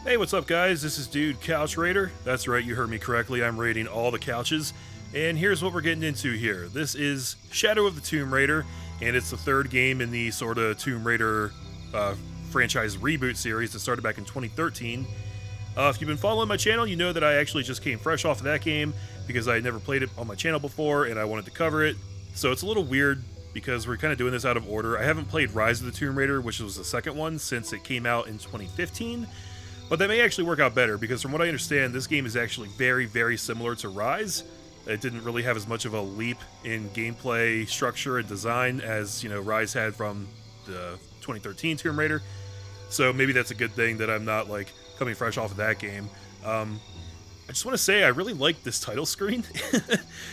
Hey, what's up, guys? This is Dude Couch Raider. That's right, you heard me correctly. I'm raiding all the couches. And here's what we're getting into here. This is Shadow of the Tomb Raider, and it's the third game in the sort of Tomb Raider franchise reboot series that started back in 2013. If you've been following my channel, you know that I actually just came fresh off of that game because I had never played it on my channel before and I wanted to cover it. So it's a little weird because we're kind of doing this out of order. I haven't played Rise of the Tomb Raider, which was the second one, since it came out in 2015. But that may actually work out better because from what I understand, this game is actually very, very similar to Rise. It didn't really have as much of a leap in gameplay structure and design as, you know, Rise had from the 2013 Tomb Raider. So maybe that's a good thing that I'm not, like, coming fresh off of that game. I just want to say I really like this title screen.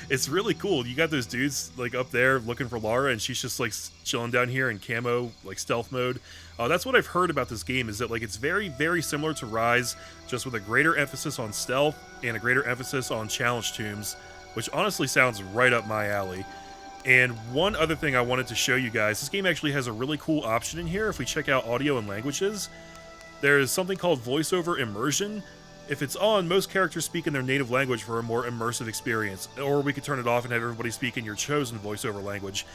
It's really cool. You got those dudes, like, up there looking for Lara, and she's just, like, chilling down here in camo, like, stealth mode. That's what I've heard about this game, is that, like, it's very, very similar to Rise, just with a greater emphasis on stealth and a greater emphasis on challenge tombs, which honestly sounds right up my alley. And one other thing I wanted to show you guys, this game actually has a really cool option in here. If we check out audio and languages, there's something called voiceover immersion. If it's on, most characters speak in their native language for a more immersive experience, or we could turn it off and have everybody speak in your chosen voiceover language.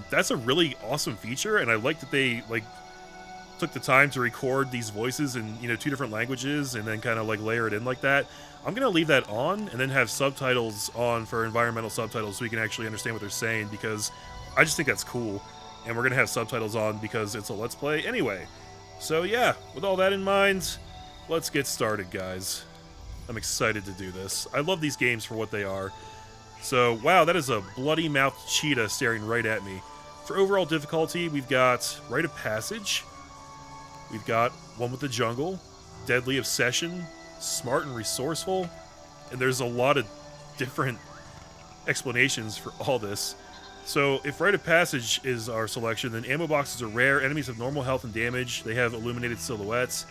That's a really awesome feature, and I like that they, like, took the time to record these voices in, you know, two different languages and then kind of, like, layer it in like that. I'm gonna leave that on and then have subtitles on for environmental subtitles so we can actually understand what they're saying, because I just think that's cool. And we're gonna have subtitles on because it's a Let's Play anyway. So yeah, with all that in mind, let's get started, guys. I'm excited to do this. I love these games for what they are. So, wow, that is a bloody-mouthed cheetah staring right at me. For overall difficulty, we've got Rite of Passage. We've got One with the Jungle, Deadly Obsession, Smart and Resourceful, and there's a lot of different explanations for all this. So if Rite of Passage is our selection, then ammo boxes are rare, enemies have normal health and damage, they have illuminated silhouettes,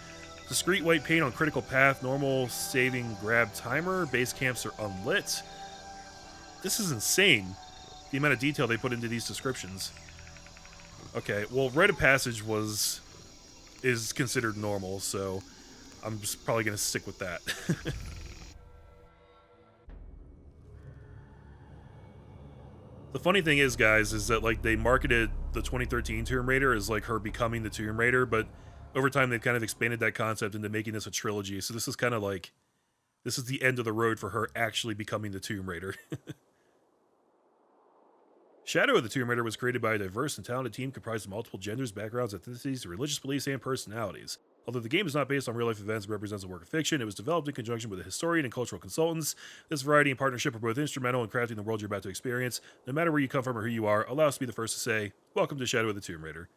discrete white paint on critical path, normal saving grab timer, base camps are unlit. This is insane, the amount of detail they put into these descriptions. Okay, well, Rite of Passage is considered normal, so I'm just probably going to stick with that. The funny thing is, guys, is that, like, they marketed the 2013 Tomb Raider as, like, her becoming the Tomb Raider, but over time they've kind of expanded that concept into making this a trilogy, so this is kind of like, this is the end of the road for her actually becoming the Tomb Raider. Shadow of the Tomb Raider was created by a diverse and talented team comprised of multiple genders, backgrounds, ethnicities, religious beliefs, and personalities. Although the game is not based on real-life events and represents a work of fiction, it was developed in conjunction with a historian and cultural consultants. This variety and partnership are both instrumental in crafting the world you're about to experience. No matter where you come from or who you are, allow us to be the first to say, welcome to Shadow of the Tomb Raider.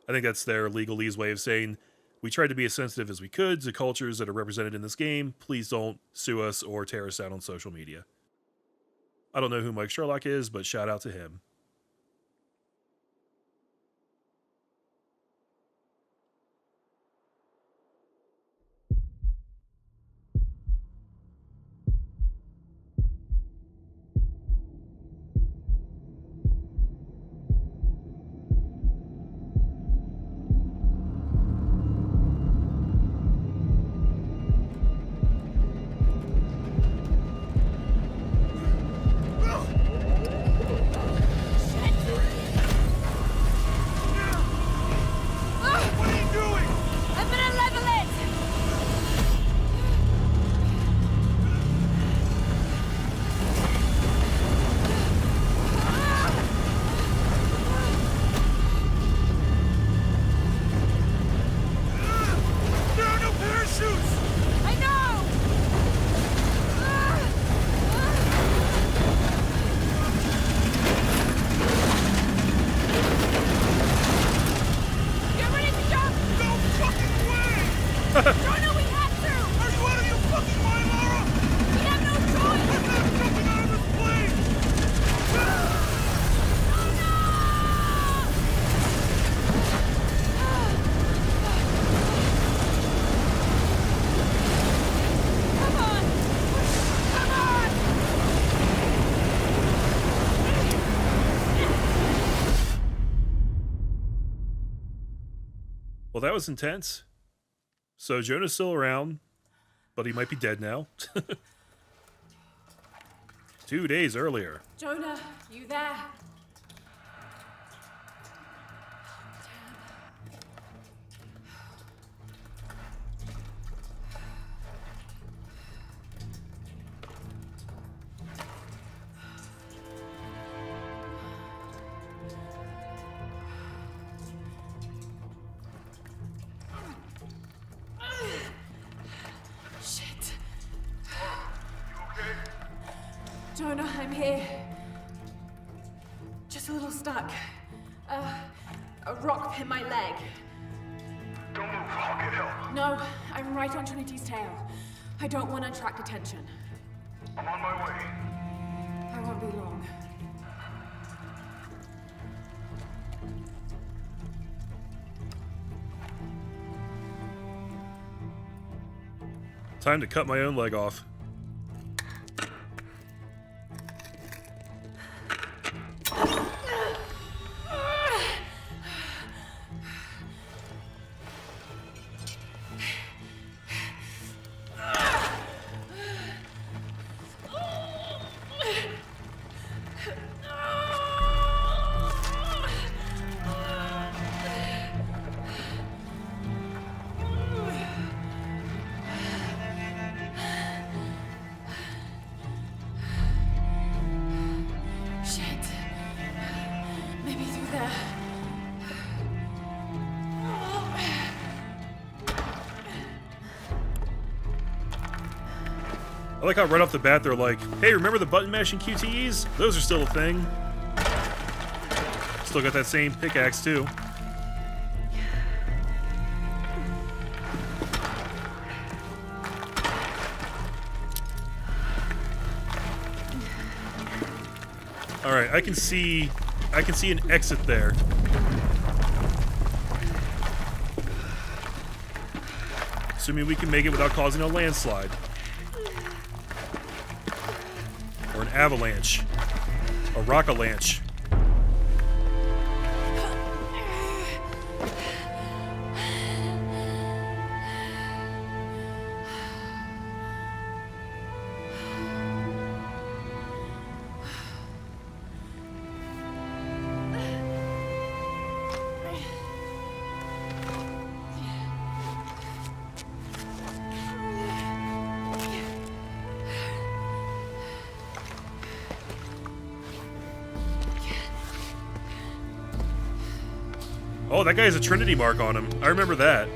I think that's their legalese way of saying, we tried to be as sensitive as we could to cultures that are represented in this game. Please don't sue us or tear us down on social media. I don't know who Mike Sherlock is, but shout out to him. Well, that was intense. So Jonah's still around, but he might be dead now. 2 days earlier. Jonah, you there? Jonah, I'm here. Just a little stuck. A rock hit my leg. Don't move, I'll get help. No, I'm right on Trinity's tail. I don't want to attract attention. I'm on my way. I won't be long. Time to cut my own leg off. I like how right off the bat they're like, hey, remember the button mashing QTEs? Those are still a thing. Still got that same pickaxe too. Alright, I can see an exit there. Assuming we can make it without causing a landslide. Or an avalanche. A rock-a-lanche. Oh, that guy has a Trinity mark on him. I remember that.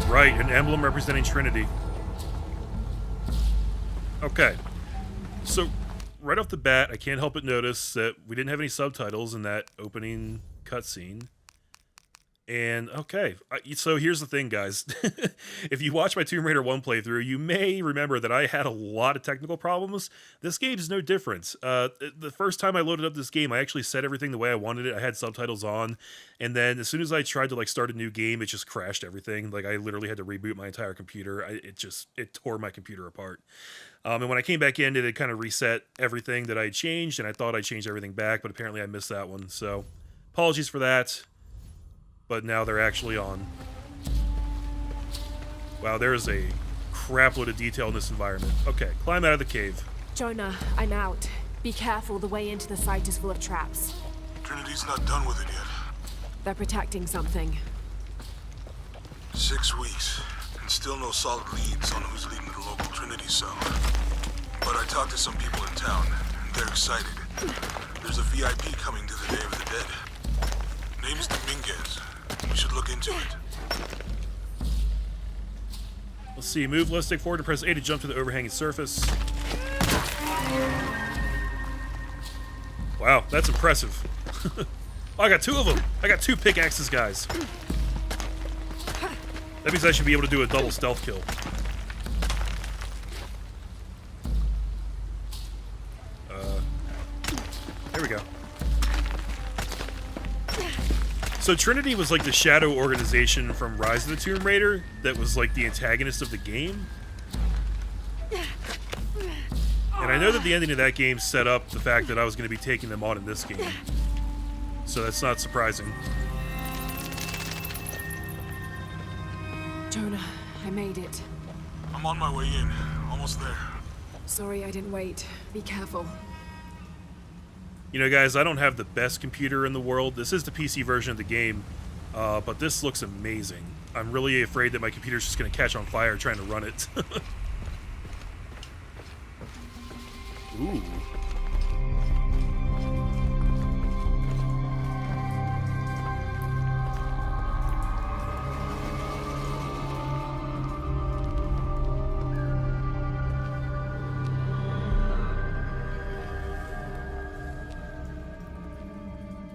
Right, an emblem representing Trinity. Okay. So, right off the bat, I can't help but notice that we didn't have any subtitles in that opening cutscene. And, okay, so here's the thing, guys. If you watch my Tomb Raider 1 playthrough, you may remember that I had a lot of technical problems. This game is no different. The first time I loaded up this game, I actually set everything the way I wanted it. I had subtitles on, and then as soon as I tried to, start a new game, it just crashed everything. I literally had to reboot my entire computer. It tore my computer apart. And when I came back in, it had kind of reset everything that I had changed, and I thought I changed everything back, but apparently I missed that one. So, apologies for that. But now they're actually on. Wow, there's a crapload of detail in this environment. Okay, climb out of the cave. Jonah, I'm out. Be careful, the way into the site is full of traps. Trinity's not done with it yet. They're protecting something. 6 weeks, and still no solid leads on who's leading the local Trinity cell. But I talked to some people in town, and they're excited. There's a VIP coming to the Day of the Dead. Name's Dominguez. We should look into it. Let's see, move left stick forward to press A to jump to the overhanging surface. Wow, that's impressive. Oh, I got 2 of them. I got 2 pickaxes, guys. That means I should be able to do a double stealth kill. There we go. So Trinity was like the shadow organization from Rise of the Tomb Raider that was like the antagonist of the game. And And I know that the ending of that game set up the fact that I was going to be taking them on in this game. So that's not surprising. Jonah, I made it. I'm on my way in. Almost there. Sorry I didn't wait. Be careful. You know, guys, I don't have the best computer in the world. This is the PC version of the game, but this looks amazing. I'm really afraid that my computer's just going to catch on fire trying to run it. Ooh.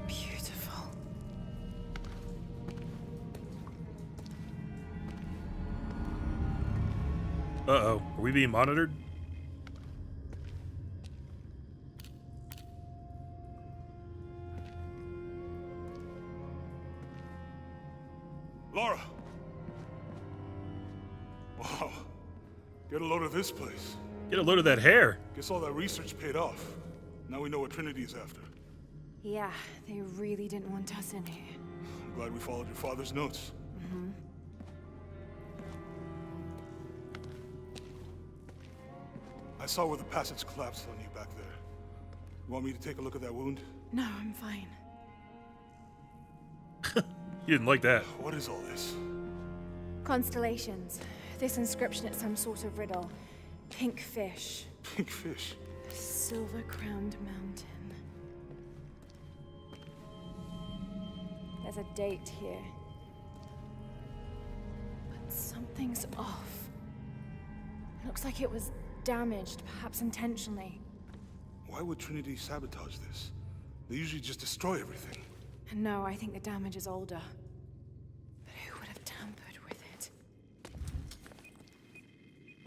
Beautiful. Uh-oh. Are we being monitored? Laura! Wow. Get a load of this place. Get a load of that hair. Guess all that research paid off. Now we know what Trinity's after. Yeah, they really didn't want us in here. I'm glad we followed your father's notes. I saw where the passage collapsed on you back there. You want me to take a look at that wound? No, I'm fine. You didn't like that. What is all this? Constellations. This inscription is some sort of riddle. Pink fish. Pink fish. Silver-crowned mountain. There's a date here. But something's off. Looks like it was damaged, perhaps intentionally. Why would Trinity sabotage this? They usually just destroy everything. And no, I think the damage is older. But who would have tampered with it?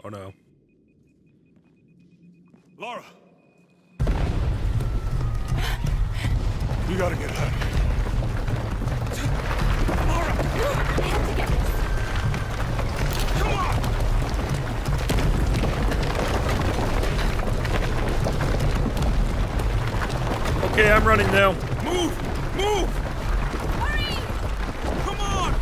Oh no. Laura! We gotta get out of here. Laura! I have to get this. Come on! Okay, I'm running now. Move! Move! Hurry! Come on!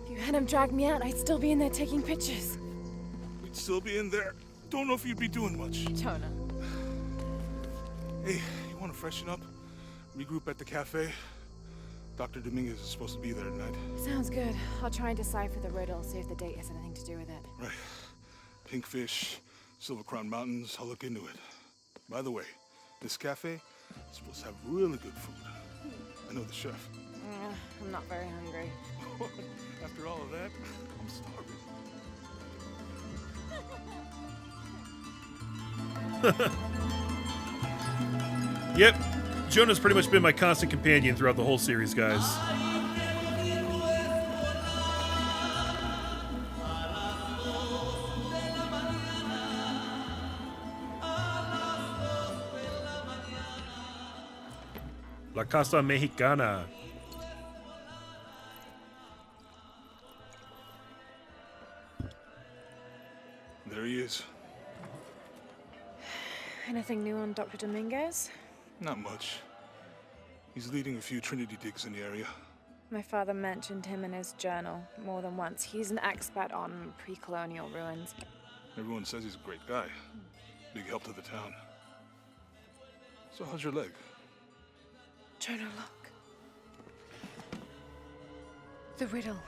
If you hadn't dragged me out, I'd still be in there taking pictures. We'd still be in there. Don't know if you'd be doing much. Jonah. Hey, you want to freshen up? Regroup at the cafe? Dr. Dominguez is supposed to be there tonight. Sounds good. I'll try and decipher the riddle, see if the date has anything to do with it. Right. Pink fish, Silver Crown Mountains, I'll look into it. By the way, this cafe is supposed to have really good food. I know the chef. I'm not very hungry. After all of that, I'm starving. Yep. Jonah's pretty much been my constant companion throughout the whole series, guys. La Casa Mexicana. There he is. Anything new on Dr. Dominguez? Not much. He's leading a few Trinity digs in the area. My father mentioned him in his journal more than once. He's an expert on pre-colonial ruins. Everyone says he's a great guy. Big help to the town. So how's your leg? Jonah, look. The riddle.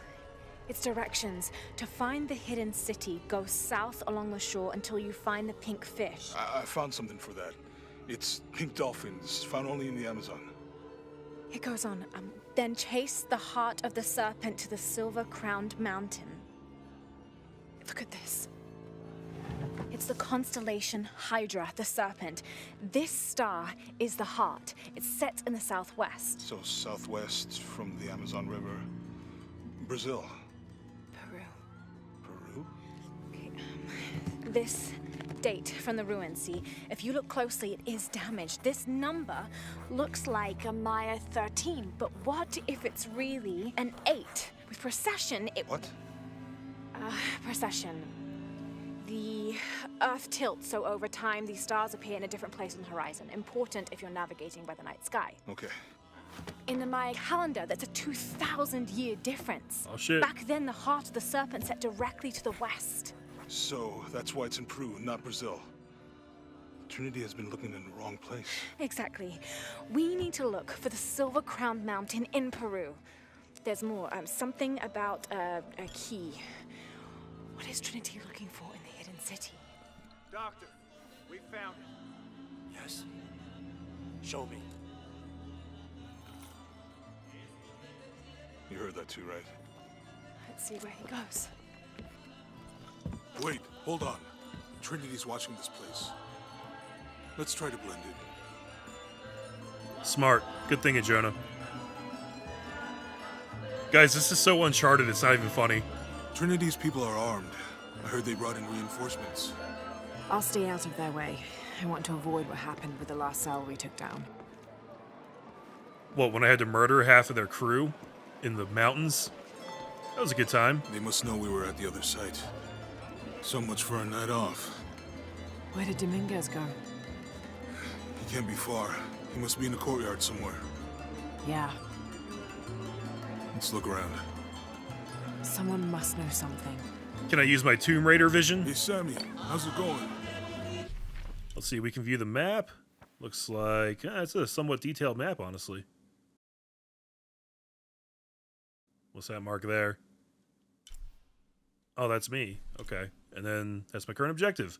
Its directions. To find the hidden city, go south along the shore until you find the pink fish. I found something for that. It's pink dolphins, found only in the Amazon. It goes on. Then chase the heart of the serpent to the silver-crowned mountain. Look at this. It's the constellation Hydra, the serpent. This star is the heart. It's set in the southwest. So southwest from the Amazon River. Brazil. Peru. Peru? Okay, this date from the ruins, see? If you look closely, it is damaged. This number looks like a Maya 13, but what if it's really an 8? With precession, it... What? precession. The Earth tilts, so over time, these stars appear in a different place on the horizon. Important if you're navigating by the night sky. Okay. In the Maya calendar, that's a 2,000-year difference. Oh, shit. Back then, the heart of the serpent set directly to the west. So, that's why it's in Peru, not Brazil. Trinity has been looking in the wrong place. Exactly. We need to look for the Silver Crown Mountain in Peru. There's more. Something about a key. What is Trinity looking for in the hidden city? Doctor, we found it. Yes. Show me. You heard that too, right? Let's see where he goes. Wait, hold on. Trinity's watching this place. Let's try to blend in. Smart. Good thinking, Jonah. Guys, this is so Uncharted, it's not even funny. Trinity's people are armed. I heard they brought in reinforcements. I'll stay out of their way. I want to avoid what happened with the last cell we took down. What, when I had to murder half of their crew in the mountains? That was a good time. They must know we were at the other site. So much for a night off. Where did Dominguez go? He can't be far. He must be in the courtyard somewhere. Yeah, Let's look around. someone must know something. Can I use my Tomb Raider vision? Hey, Sammy, how's it going? Let's see, we can view the map. Looks like it's a somewhat detailed map, honestly. What's that mark there? Oh, that's me. Okay. And then that's my current objective.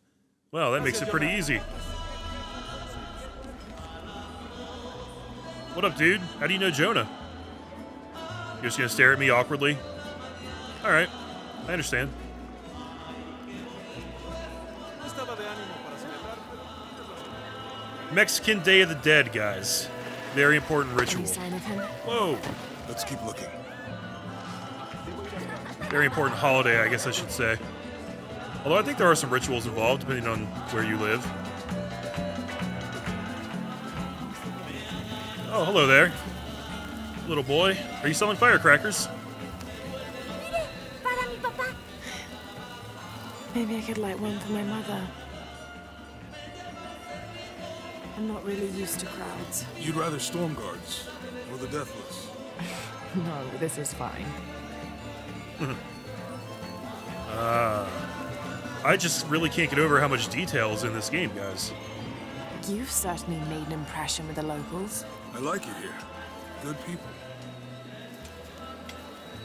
Well, that makes it pretty easy. What up, dude? How do you know Jonah? You're just gonna stare at me awkwardly? Alright, I understand. Mexican Day of the Dead, guys. Very important ritual. Any sign of him? Whoa! Let's keep looking. Very important holiday, I guess I should say. Although I think there are some rituals involved, depending on where you live. Oh, hello there. Little boy. Are you selling firecrackers? Maybe I could light one for my mother. I'm not really used to crowds. You'd rather storm guards or the deathless? No, this is fine. I just really can't get over how much detail is in this game, guys. You've certainly made an impression with the locals. I like it here. Good people.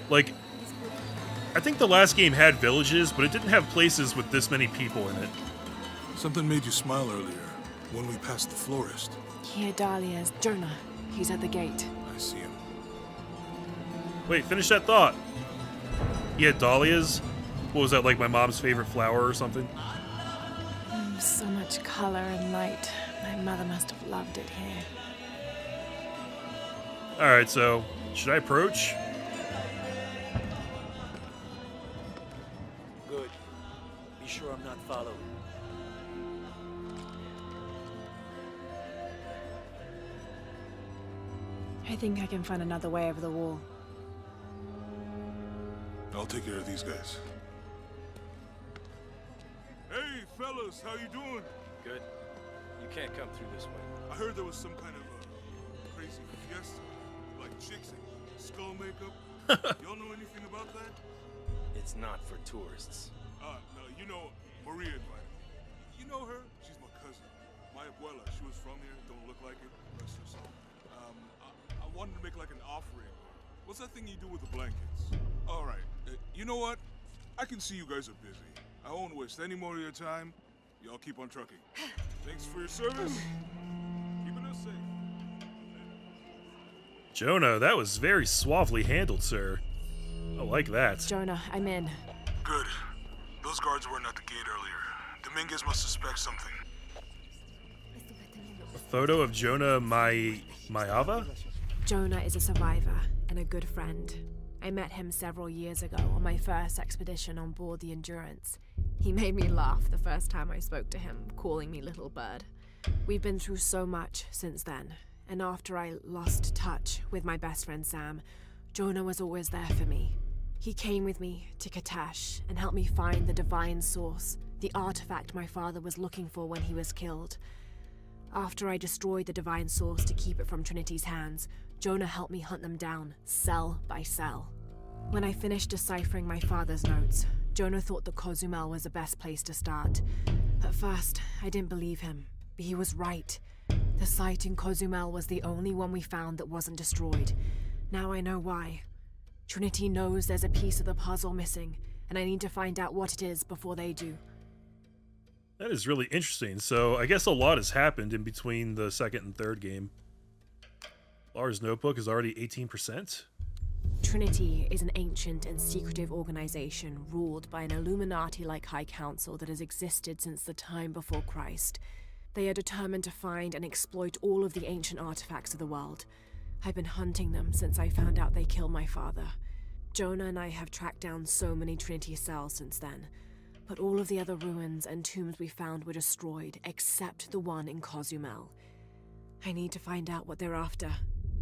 Like, I think the last game had villages, but it didn't have places with this many people in it. Something made you smile earlier when we passed the florist. Here, Dahlia's Jonah. He's at the gate. I see him. Wait, finish that thought. He had dahlias? What was that, like my mom's favorite flower or something? So much color and light. My mother must have loved it here. Alright, so, should I approach? Good. Be sure I'm not followed. I think I can find another way over the wall. I'll take care of these guys. Hey, fellas, how you doing? Good. You can't come through this way. I heard there was some kind of a crazy fiesta, like chicks and skull makeup. Y'all know anything about that? It's not for tourists. No, you know, Maria invited me. You know her? She's my cousin. My abuela, she was from here, don't look like it, rest her soul. I wanted to make like an offering. What's that thing you do with the blankets? All right, you know what? I can see you guys are busy. I won't waste any more of your time. Y'all keep on trucking. Thanks for your service. Keeping us safe. Jonah, that was very suavely handled, sir. I like that. Jonah, I'm in. Good. Those guards weren't at the gate earlier. Dominguez must suspect something. A photo of Jonah Mayava? Jonah is a survivor and a good friend. I met him several years ago on my first expedition on board the Endurance. He made me laugh the first time I spoke to him, calling me Little Bird. We've been through so much since then, and after I lost touch with my best friend Sam, Jonah was always there for me. He came with me to Katash and helped me find the divine source, the artifact my father was looking for when he was killed. After I destroyed the divine source to keep it from Trinity's hands, Jonah helped me hunt them down, cell by cell. When I finished deciphering my father's notes, Jonah thought that Cozumel was the best place to start. At first, I didn't believe him, but he was right. The site in Cozumel was the only one we found that wasn't destroyed. Now I know why. Trinity knows there's a piece of the puzzle missing, and I need to find out what it is before they do. That is really interesting. So I guess a lot has happened in between the second and third game. Lars' notebook is already 18%. Trinity is an ancient and secretive organization ruled by an Illuminati-like High Council that has existed since the time before Christ. They are determined to find and exploit all of the ancient artifacts of the world. I've been hunting them since I found out they killed my father. Jonah and I have tracked down so many Trinity cells since then, but all of the other ruins and tombs we found were destroyed, except the one in Cozumel. I need to find out what they're after,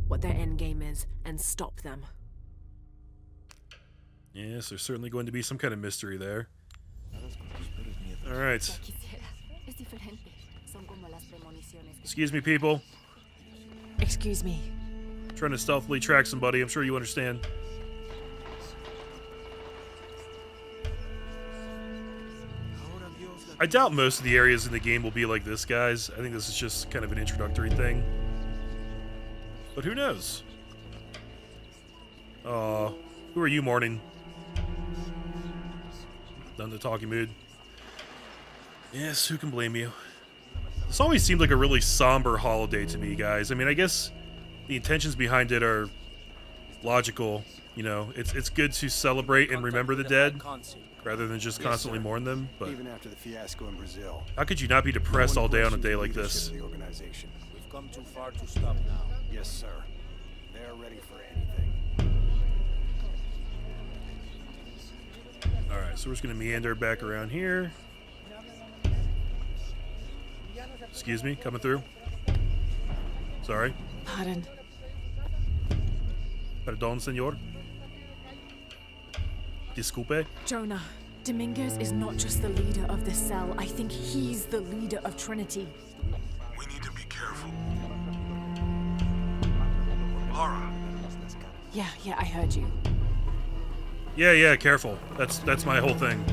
what their endgame is, and stop them. Yes, there's certainly going to be some kind of mystery there. Alright. Excuse me, people. Excuse me. Trying to stealthily track somebody, I'm sure you understand. I doubt most of the areas in the game will be like this, guys. I think this is just kind of an introductory thing. But who knows? Who are you mourning? Done the talking mood. Yes, who can blame you? This always seemed like a really somber holiday to me, guys. I mean, I guess the intentions behind it are logical. You know, it's good to celebrate and remember the dead rather than just constantly mourn them. But even after the fiasco in Brazil, how could you not be depressed all day on a day like this? the organization. We've come too far to stop now. Yes, sir. They're ready for anything. Alright, so we're just gonna meander back around here. Excuse me, coming through. Sorry. Pardon. Perdón, señor. Disculpe. Jonah, Dominguez is not just the leader of the cell. I think he's the leader of Trinity. We need to be careful. Lara, Yeah, I heard you. Yeah, careful. That's my whole thing.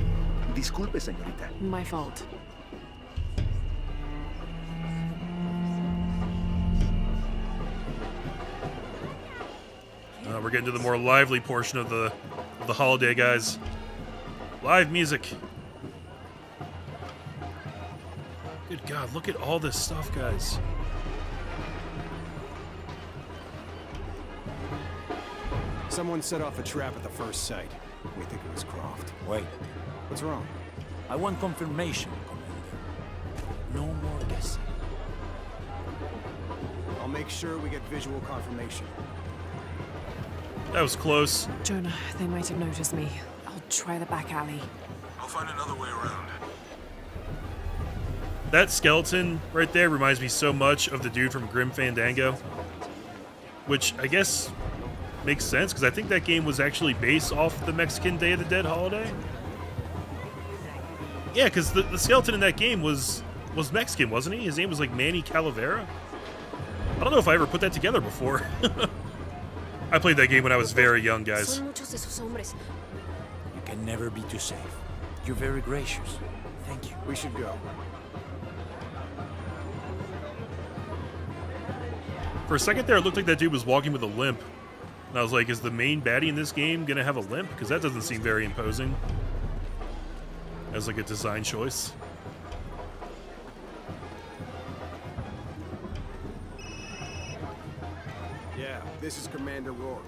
Disculpe, señorita. My fault. We're getting to the more lively portion of the holiday, guys. Live music. Good God, look at all this stuff, guys. Someone set off a trap at the first site. We think it was Croft. Wait, What's wrong? I want confirmation, Commander. No more guessing. I'll make sure we get visual confirmation. That was close. Jonah, they might have noticed me. I'll try the back alley. I'll find another way around. That skeleton right there reminds me so much of the dude from Grim Fandango. Which I guess makes sense, because I think that game was actually based off the Mexican Day of the Dead holiday. Yeah, because the skeleton in that game was Mexican, wasn't he? His name was like Manny Calavera. I don't know if I ever put that together before. I played that game when I was very young, guys. Son muchos de sus hombres. You can never be too safe. You're very gracious. Thank you. We should go. For a second there, it looked like that dude was walking with a limp. And I was like, is the main baddie in this game gonna have a limp? Because that doesn't seem very imposing. As like a design choice. Yeah, this is Commander Rourke.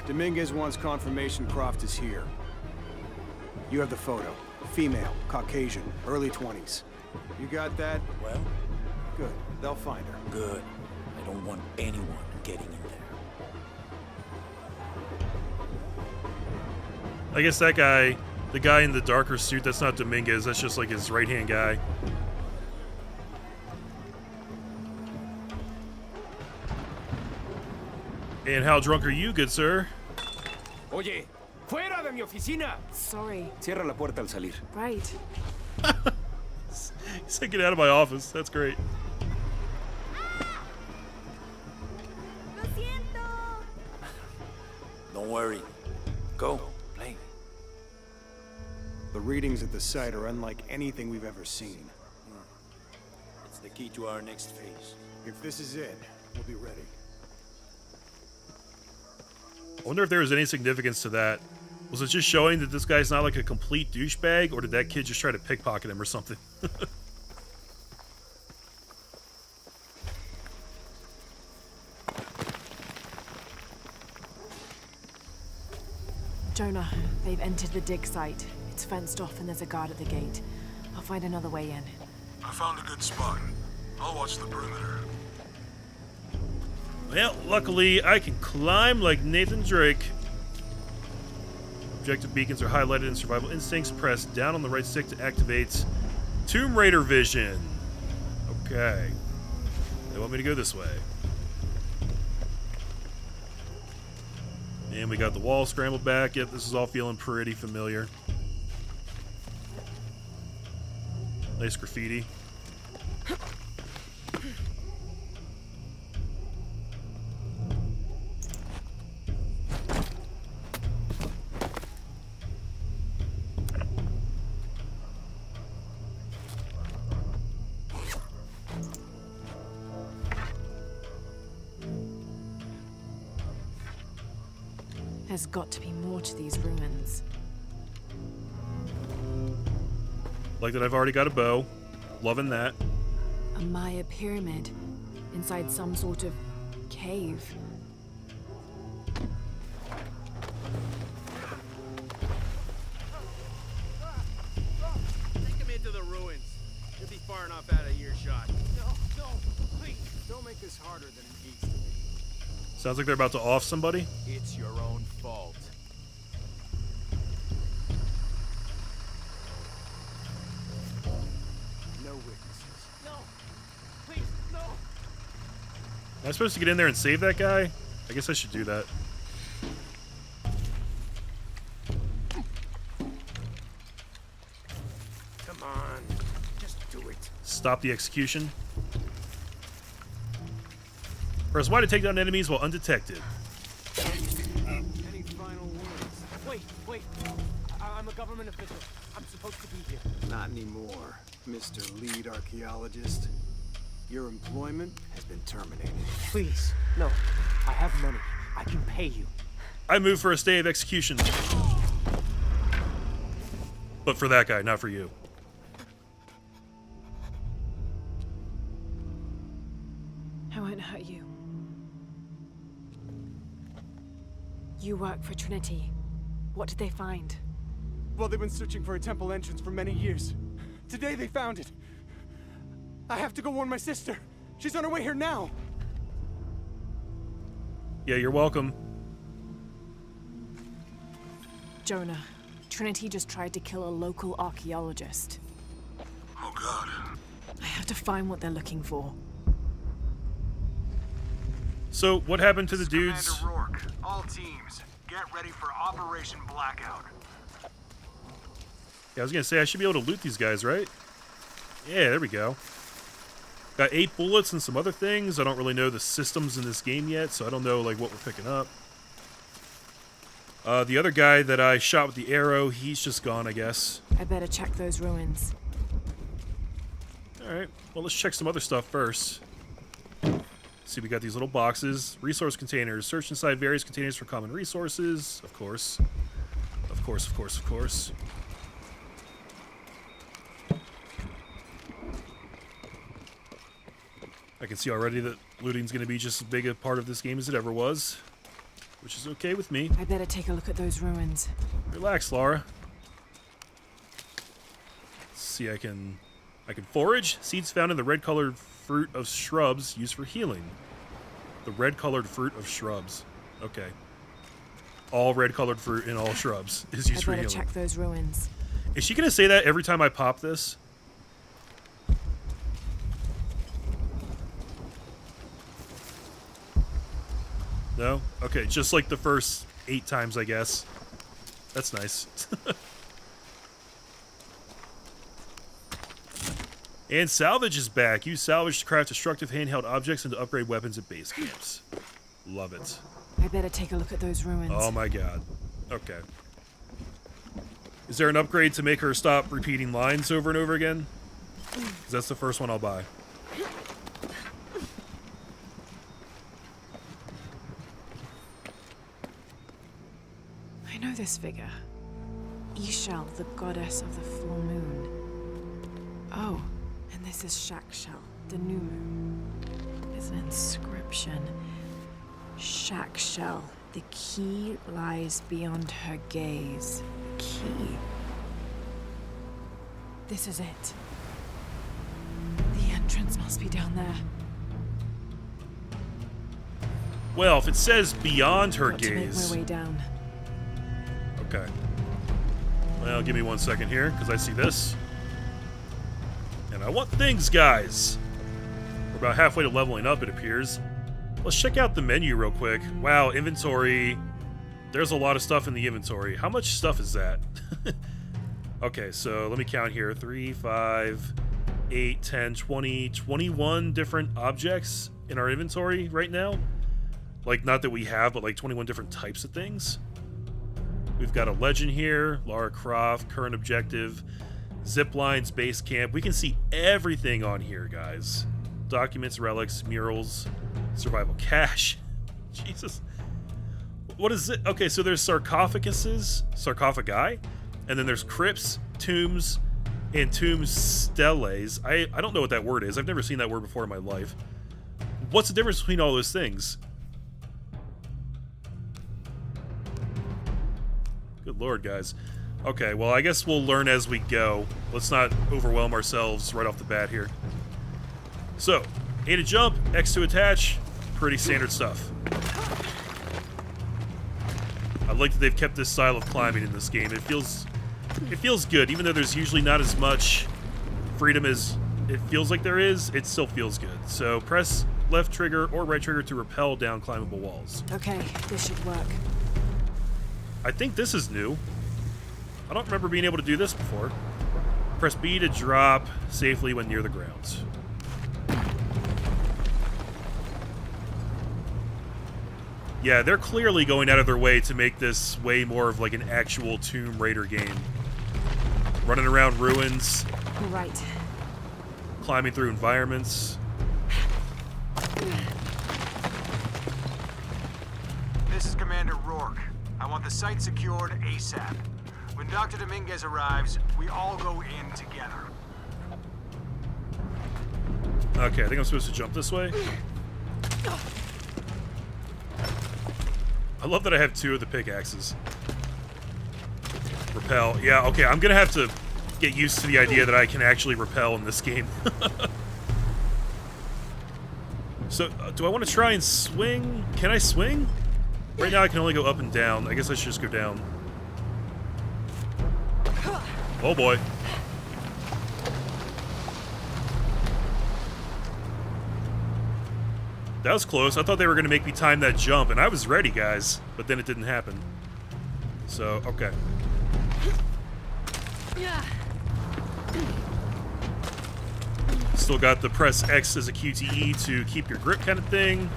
Dominguez wants confirmation Croft is here. You have the photo. Female, Caucasian, early 20s. You got that? Well, Good. They'll find her. good. I don't want anyone getting in there. I guess that guy, the guy in the darker suit, that's not Dominguez, that's just like his right-hand guy. And how drunk are you, good sir? Oye, Fuera de mi oficina! Sorry. Cierra la puerta al salir. Right. He said, get out of my office. That's great. Don't worry. Go. Play. The readings at the site are unlike anything we've ever seen. It's the key to our next phase. If this is it, we'll be ready. I wonder if there was any significance to that. Was it just showing that this guy's not like a complete douchebag, or did that kid just try to pickpocket him or something? Jonah, they've entered the dig site. It's fenced off and there's a guard at the gate. I'll find another way in. I found a good spot. I'll watch the perimeter. Well, luckily, I can climb like Nathan Drake. Objective beacons are highlighted in survival instincts. Press down on the right stick to activate Tomb Raider vision. Okay. They want me to go this way. And we got the wall scrambled back. Yep, this is all feeling pretty familiar. Nice graffiti. There's got to be more to these ruins. Like that I've already got a bow. Loving that. A Maya pyramid inside some sort of cave. Take him into the ruins. He'll be far enough out of earshot. No, please, don't make this harder than it needs to be. Sounds like they're about to off somebody. It's your own fault. No witnesses. No! Please, no! Am I supposed to get in there and save that guy? I guess I should do that. Come on. Just do it. Stop the execution. Press Y to take down enemies while undetected. Any final words? Wait. I'm a government official. I'm supposed to be here. Not anymore, Mr. Lead Archaeologist. Your employment has been terminated. Please. No. I have money. I can pay you. I move for a stay of execution. But for that guy, not for you. I won't hurt you. You work for Trinity. What did they find? Well, they've been searching for a temple entrance for many years. Today they found it. I have to go warn my sister. She's on her way here now. Yeah, you're welcome. Jonah, Trinity just tried to kill a local archaeologist. Oh, God. I have to find what they're looking for. So, what happened to the This is dudes? Commander Rourke. All teams, get ready for Operation Blackout. Yeah, I was gonna say I should be able to loot these guys, right? Yeah, there we go. Got 8 bullets and some other things. I don't really know the systems in this game yet, so I don't know like what we're picking up. The other guy that I shot with the arrow, he's just gone, I guess. I better check those ruins. Alright, well let's check some other stuff first. See, we got these little boxes. Resource containers. Search inside various containers for common resources. Of course. Of course, of course, of course. I can see already that looting's going to be just as big a part of this game as it ever was. Which is okay with me. I better take a look at those ruins. Relax, Laura. Let's see, I can forage. Seeds found in the red-colored fruit of shrubs used for healing. The red-colored fruit of shrubs. Okay. All red-colored fruit in all shrubs is used I for better healing. check those ruins. Is she gonna say that every time I pop this? No? Okay, just like the first 8 times, I guess. That's nice. And salvage is back. Use salvage to craft destructive handheld objects and to upgrade weapons at base camps. Love it. I better take a look at those ruins. Oh my god. Okay. Is there an upgrade to make her stop repeating lines over and over again? 'Cause that's the first one I'll buy. I know this figure. Ishel, the goddess of the full moon. Oh, and this is Shakshel, the new moon. There's an inscription. Shakshel, the key lies beyond her gaze. Key. This is it. The entrance must be down there. Well, if it says beyond her Got to make gaze. my way down. Okay. Well, give me 1 second here, because I see this. And I want things, guys. We're about halfway to leveling up, it appears. Let's check out the menu real quick. Wow, inventory. There's a lot of stuff in the inventory. How much stuff is that? Okay, so let me count here. 3, 5, 8, 10, 20, 21 different objects in our inventory right now. Like, not that we have, but like 21 different types of things. We've got a legend here, Lara Croft, current objective, zip lines, base camp. We can see everything on here, guys. Documents, relics, murals, survival cache. Jesus. What is it? Okay, so there's sarcophaguses, sarcophagi, and then there's crypts, tombs, and tomb steles. I don't know what that word is. I've never seen that word before in my life. What's the difference between all those things? Good lord, guys. Okay, well, I guess we'll learn as we go. Let's not overwhelm ourselves right off the bat here. So, A to jump, X to attach. Pretty standard stuff. I like that they've kept this style of climbing in this game. It feels good, even though there's usually not as much freedom as it feels like there is. It still feels good. So press left trigger or right trigger to rappel down climbable walls. Okay, this should work. I think this is new. I don't remember being able to do this before. Press B to drop safely when near the ground. Yeah, they're clearly going out of their way to make this way more of like an actual Tomb Raider game. Running around ruins. Right. Climbing through environments. This is Commander Rourke. I want the site secured ASAP. When Dr. Dominguez arrives, we all go in together. Okay, I think I'm supposed to jump this way. I love that I have 2 of the pickaxes. Rappel. Yeah, okay, I'm gonna have to get used to the idea that I can actually rappel in this game. So, do I want to try and swing? Can I swing? Right now I can only go up and down. I guess I should just go down. Oh boy. That was close. I thought they were going to make me time that jump, and I was ready, guys. But then it didn't happen. So, okay. Still got the press X as a QTE to keep your grip kind of thing.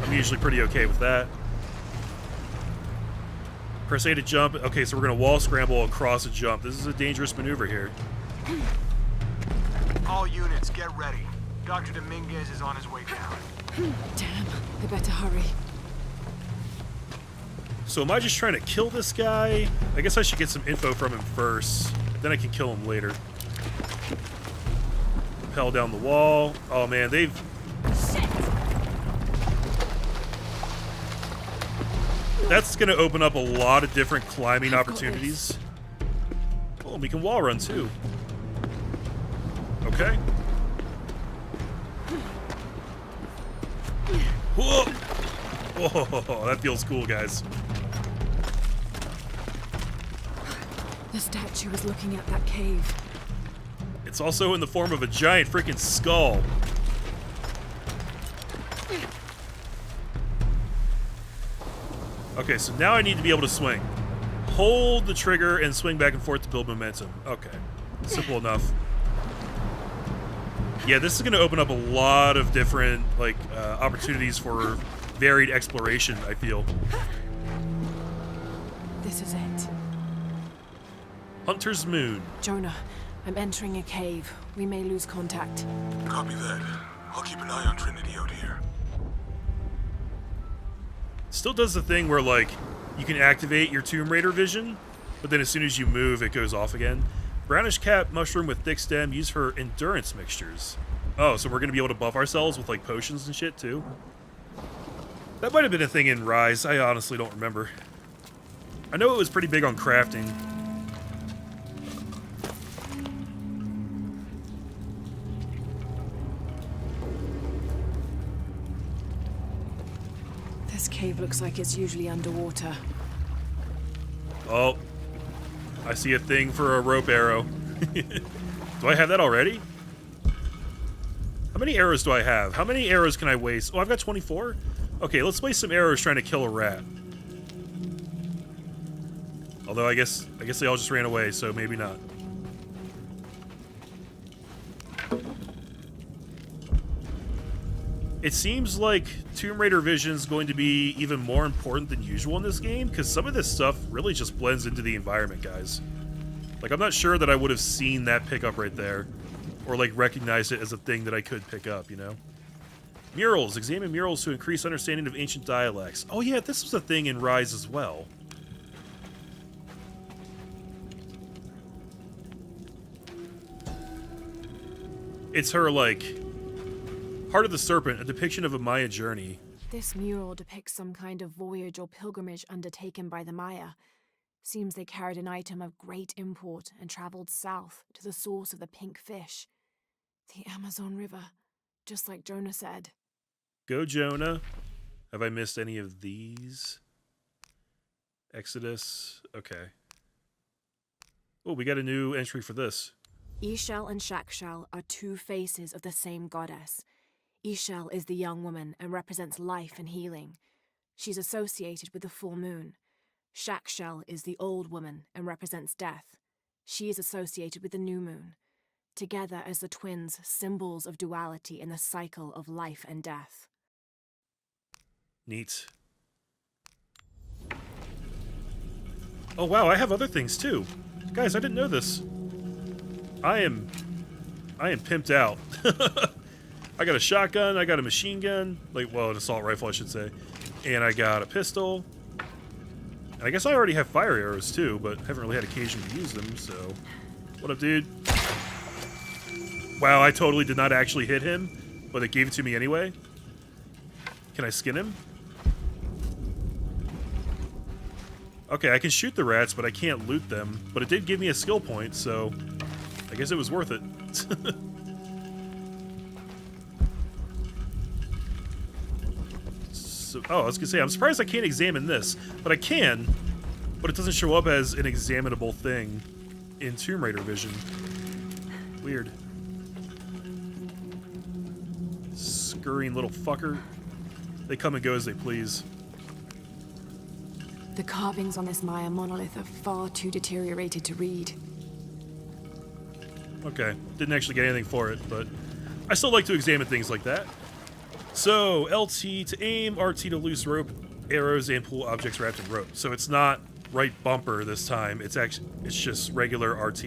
I'm usually pretty okay with that. Press A to jump. Okay, so we're going to wall scramble across a jump. This is a dangerous maneuver here. All units, get ready. Dr. Dominguez is on his way down. Damn, I better hurry. So am I just trying to kill this guy? I guess I should get some info from him first. Then I can kill him later. Rappel down the wall. Oh man, they've... That's going to open up a lot of different climbing opportunities. Oh, we can wall run too. Okay. Whoa! Whoa, that feels cool, guys. The statue is looking at that cave. It's also in the form of a giant freaking skull. Okay, so now I need to be able to swing. hold the trigger and swing back and forth to build momentum. Okay. Simple enough. Yeah, this is going to open up a lot of different, like, opportunities for varied exploration, I feel. This is it. Hunter's Moon. Jonah, I'm entering a cave. We may lose contact. Copy that. I'll keep an eye on Trinity out here. Still does the thing where, like, you can activate your Tomb Raider vision, but then as soon as you move, it goes off again. Brownish cap mushroom with thick stem used for endurance mixtures. Oh, so we're going to be able to buff ourselves with, like, potions and shit, too? That might have been a thing in Rise. I honestly don't remember. I know it was pretty big on crafting. This cave looks like it's usually underwater. Oh, I see a thing for a rope arrow. Do I have that already? How many arrows do I have? How many arrows can I waste? Oh, I've got 24? Okay, let's waste some arrows trying to kill a rat. Although I guess they all just ran away, so maybe not. It seems like Tomb Raider vision is going to be even more important than usual in this game, because some of this stuff really just blends into the environment, guys. Like, I'm not sure that I would have seen that pickup right there, or, like, recognized it as a thing that I could pick up, you know? Murals. Examine murals to increase understanding of ancient dialects. Oh yeah, this was a thing in Rise as well. It's her, like, Heart of the Serpent, a depiction of a Maya journey. This mural depicts some kind of voyage or pilgrimage undertaken by the Maya. Seems they carried an item of great import and traveled south to the source of the pink fish. The Amazon River, just like Jonah said. Go, Jonah. Have I missed any of these? Exodus. Okay. Oh, we got a new entry for this. Ixchel and Shakshal are two faces of the same goddess. Ixchel is the young woman and represents life and healing. She's associated with the full moon. Shakshal is the old woman and represents death. She is associated with the new moon. Together as the twins, symbols of duality in the cycle of life and death. Neat. Oh wow, I have other things too. Guys, I didn't know this. I am pimped out. I got a shotgun, I got a machine gun, like, well, an assault rifle, I should say. And I got a pistol. And I guess I already have fire arrows too, but haven't really had occasion to use them, so. What up, dude? Wow, I totally did not actually hit him, but it gave it to me anyway. Can I skin him? Okay, I can shoot the rats, but I can't loot them. But it did give me a skill point, so I guess it was worth it. So, oh, I was gonna say, I'm surprised I can't examine this, but I can, but it doesn't show up as an examinable thing in Tomb Raider vision. Weird. Scurrying little fucker. They come and go as they please. The carvings on this Maya monolith are far too deteriorated to read. Okay, didn't actually get anything for it, but I still like to examine things like that. So, LT to aim, RT to loose rope, arrows, and pull objects wrapped in rope. So it's not right bumper this time, it's just regular RT.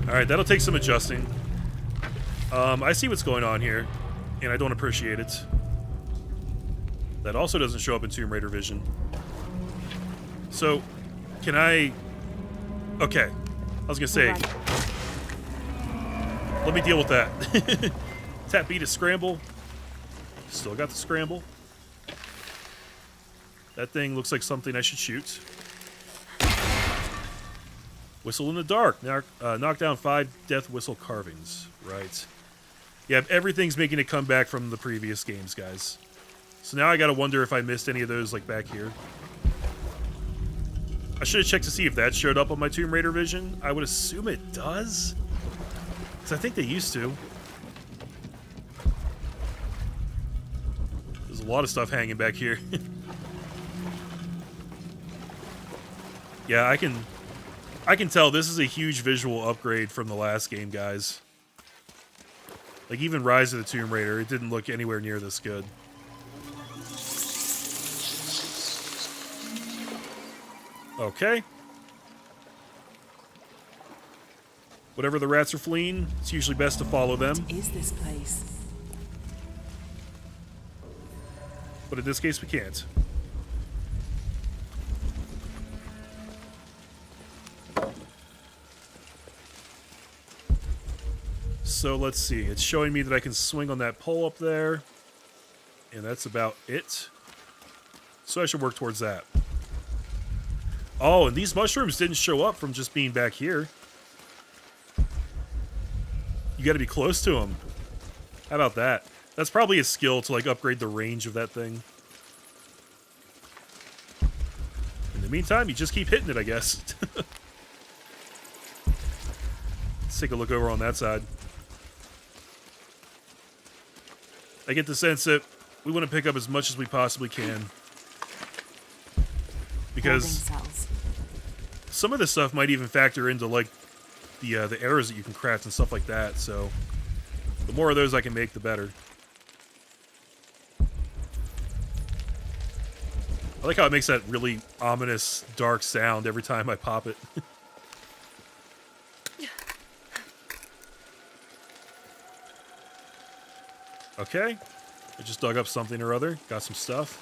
Alright, that'll take some adjusting. I see what's going on here, and I don't appreciate it. That also doesn't show up in Tomb Raider vision. So, can I... Okay, I was gonna say... Right. Let me deal with that. Tap B to scramble. Still got the scramble. That thing looks like something I should shoot. Whistle in the dark. Knock down 5 death whistle carvings. Right. Yeah, everything's making a comeback from the previous games, guys. So now I gotta wonder if I missed any of those, like, back here. I should have checked to see if that showed up on my Tomb Raider vision. I would assume it does. Because I think they used to. There's a There's a lot of stuff hanging back here. Yeah, I can tell this is a huge visual upgrade from the last game, guys. Like, even Rise of the Tomb Raider, it didn't look anywhere near this good. Okay. Whatever the rats are fleeing, it's usually best to follow them. What is this place? But in this case, we can't. So let's see. It's showing me that I can swing on that pole up there. And that's about it. So I should work towards that. Oh, and these mushrooms didn't show up from just being back here. You gotta be close to them. How about that? That's probably a skill to, like, upgrade the range of that thing. In the meantime, you just keep hitting it, I guess. Let's take a look over on that side. I get the sense that we want to pick up as much as we possibly can. Because some of this stuff might even factor into, like, the arrows that you can craft and stuff like that, so the more of those I can make, the better. I like how it makes that really ominous, dark sound every time I pop it. Okay. I just dug up something or other. Got some stuff.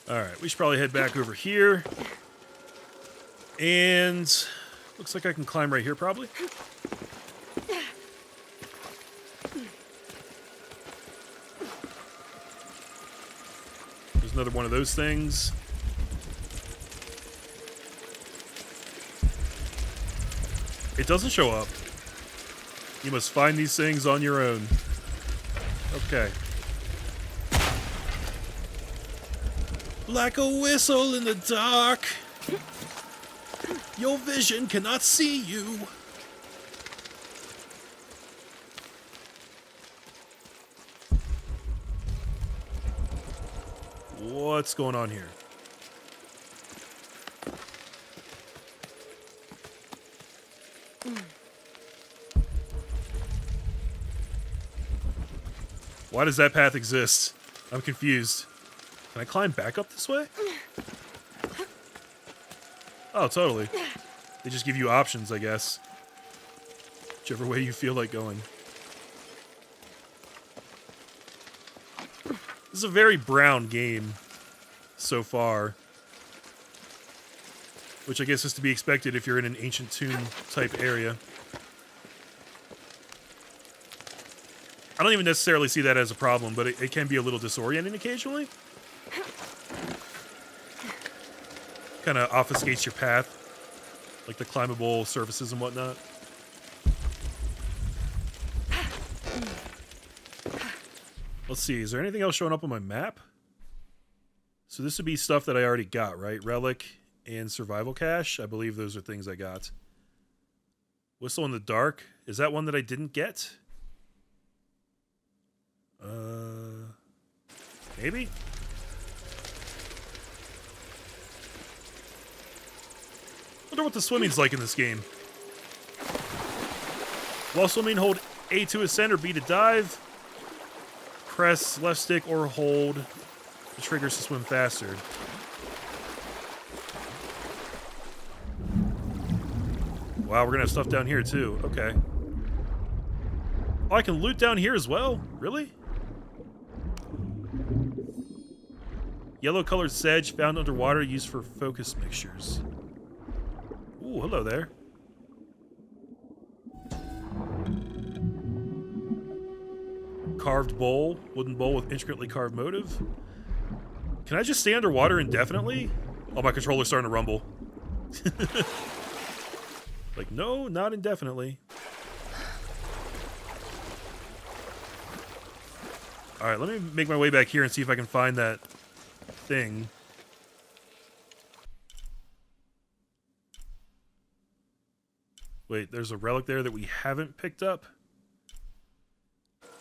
Alright, we should probably head back over here. And looks like I can climb right here, probably. There's another one of those things. It doesn't show up. You must find these things on your own. Okay. Like a whistle in the dark, your vision cannot see you. What's going on here? Why does that path exist? I'm confused. Can I climb back up this way? Oh, totally. They just give you options, I guess. Whichever way you feel like going. This is a very brown game so far. Which I guess is to be expected if you're in an ancient tomb type area. I don't even necessarily see that as a problem, but it can be a little disorienting occasionally. Kind of obfuscates your path, like the climbable surfaces and whatnot. Let's see, is there anything else showing up on my map? So this would be stuff that I already got, right? Relic and survival cache. I believe those are things I got. Whistle in the dark. Is that one that I didn't get? Maybe? Wonder what the swimming's like in this game. While swimming, hold A to ascend or B to dive. Press left stick or hold the triggers to swim faster. Wow, we're gonna have stuff down here too. Okay. Oh, I can loot down here as well? Really? Yellow colored sedge found underwater used for focus mixtures. Ooh, hello there. Carved bowl. Wooden bowl with intricately carved motive. Can I just stay underwater indefinitely? Oh, my controller's starting to rumble. Like, no, not indefinitely. Alright, let me make my way back here and see if I can find that thing. Wait, there's a relic there that we haven't picked up?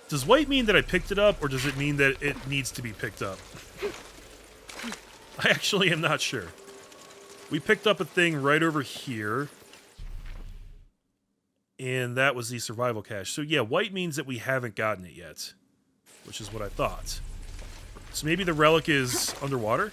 Does white mean that I picked it up, or does it mean that it needs to be picked up? I actually am not sure. We picked up a thing right over here. And that was the survival cache. So yeah, white means that we haven't gotten it yet. Which is what I thought. So maybe the relic is underwater?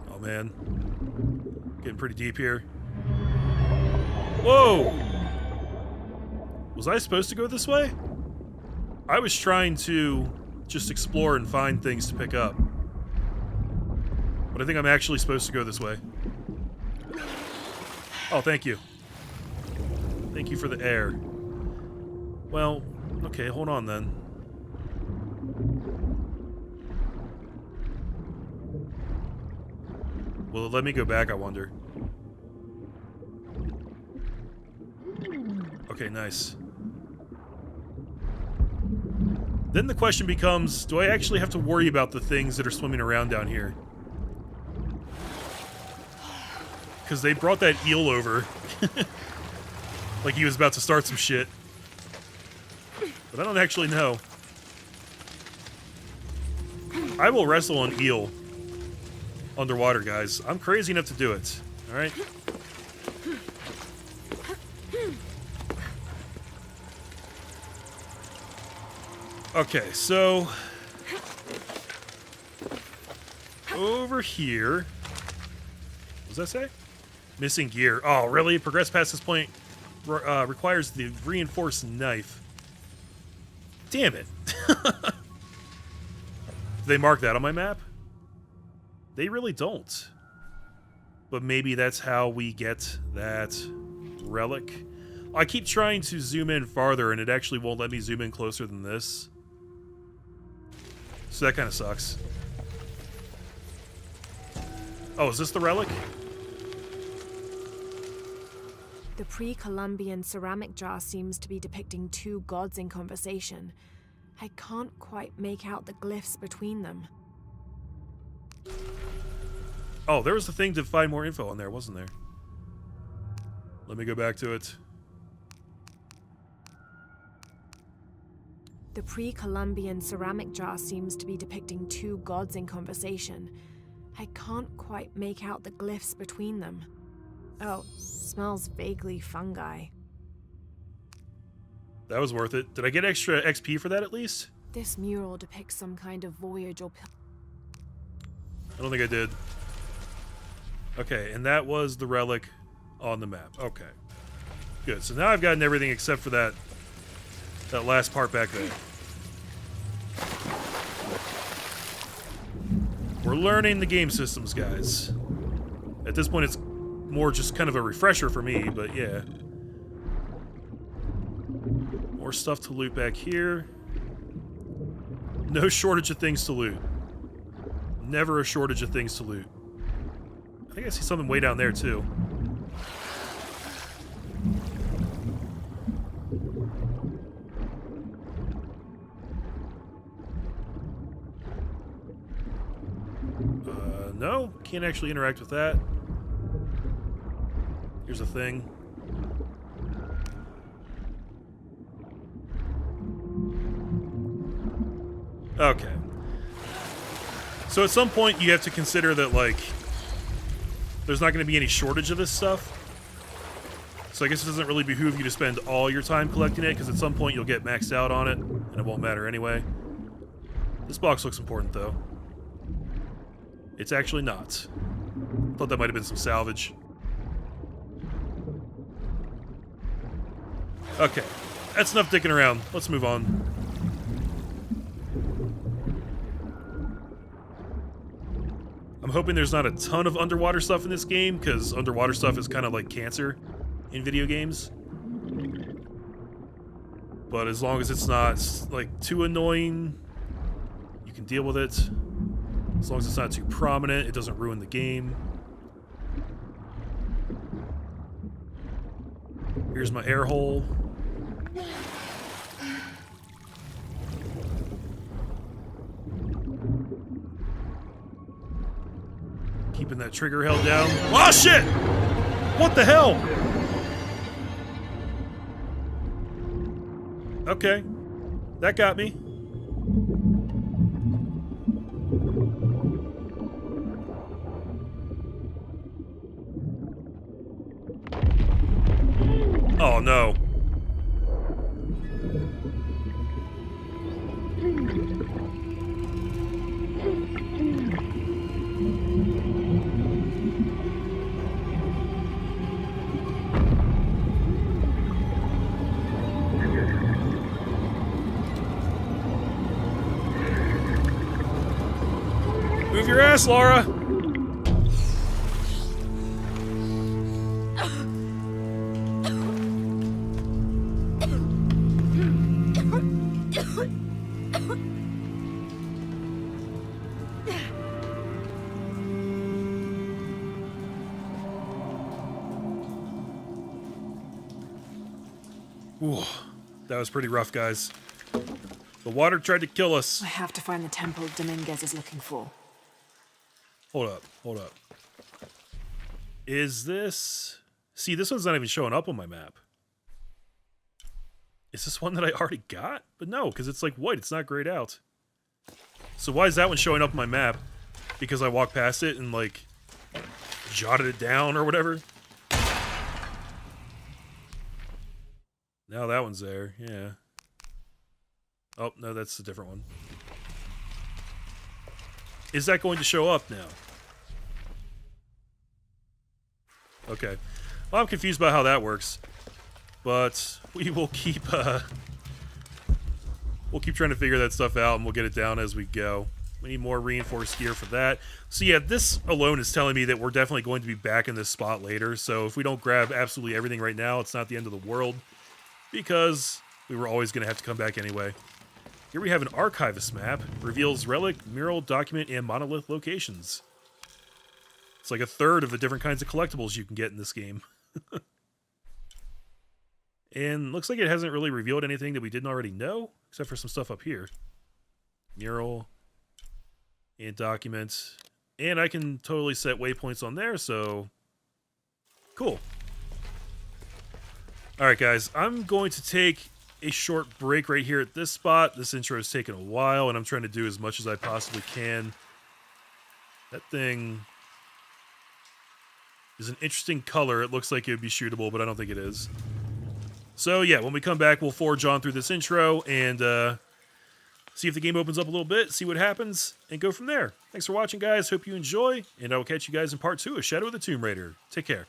Oh man. Getting pretty deep here. Whoa! Was I supposed to go this way? I was trying to just explore and find things to pick up. But I think I'm actually supposed to go this way. Oh, thank you. Thank you for the air. Well, okay, hold on then. Will it let me go back, I wonder? Okay, nice. Then the question becomes, do I actually have to worry about the things that are swimming around down here? Because they brought that eel over. Like he was about to start some shit. But I don't actually know. I will wrestle an eel underwater, guys. I'm crazy enough to do it. Alright? Okay, so... over here... What does that say? Missing gear. Oh, really? Progress past this point requires the reinforced knife. Damn it. Do they mark that on my map? They really don't. But maybe that's how we get that relic. I keep trying to zoom in farther, and it actually won't let me zoom in closer than this. So that kind of sucks. Oh, is this the relic? The pre-Columbian ceramic jar seems to be depicting two gods in conversation. I can't quite make out the glyphs between them. Oh, there was the thing to find more info on there, wasn't there? Let me go back to it. The pre-Columbian ceramic jar seems to be depicting two gods in conversation. I can't quite make out the glyphs between them. Oh, smells vaguely fungi. That was worth it. Did I get extra XP for that at least? This mural depicts some kind of voyage or I don't think I did. Okay, and that was the relic on the map. Okay. Good. So now I've gotten everything except for that last part back there. We're learning the game systems, guys. At this point, it's more just kind of a refresher for me, but yeah. More stuff to loot back here. No shortage of things to loot. Never a shortage of things to loot. I think I see something way down there, too. No, can't actually interact with that. Here's a thing. Okay. So at some point you have to consider that, like, there's not going to be any shortage of this stuff. So I guess it doesn't really behoove you to spend all your time collecting it, because at some point you'll get maxed out on it, and it won't matter anyway. This box looks important, though. It's actually not. Thought that might have been some salvage. Okay. That's enough dicking around. Let's move on. I'm hoping there's not a ton of underwater stuff in this game, because underwater stuff is kind of like cancer in video games. But as long as it's not, like, too annoying, you can deal with it. As long as it's not too prominent, it doesn't ruin the game. Here's my air hole. that trigger held down. Oh, shit! What the hell? Okay. That got me. Oh, no. Move your ass, Laura! Ooh, that was pretty rough, guys. The water tried to kill us. I have to find the temple Dominguez is looking for. Hold up, hold up. Is this... See, this one's not even showing up on my map. Is this one that I already got? But no, because it's like white, it's not grayed out. So why is that one showing up on my map? Because I walked past it and, like, jotted it down or whatever? Now that one's there, yeah. Oh, no, that's a different one. Is that going to show up now? Okay. Well, I'm confused about how that works. But we will keep, we'll keep trying to figure that stuff out, and we'll get it down as we go. We need more reinforced gear for that. So yeah, this alone is telling me that we're definitely going to be back in this spot later. So if we don't grab absolutely everything right now, it's not the end of the world. Because we were always going to have to come back anyway. Here we have an archivist map. Reveals relic, mural, document, and monolith locations. It's like a third of the different kinds of collectibles you can get in this game. And looks like it hasn't really revealed anything that we didn't already know, except for some stuff up here. Mural and documents. And I can totally set waypoints on there, so cool. Alright guys, I'm going to take a short break right here at this spot. This intro has taken a while, and I'm trying to do as much as I possibly can. That thing is an interesting color. It looks like it would be shootable, but I don't think it is. So yeah, when we come back, we'll forge on through this intro and see if the game opens up a little bit, see what happens, and go from there. Thanks for watching, guys. Hope you enjoy, and I will catch you guys in part 2 of Shadow of the Tomb Raider. Take care.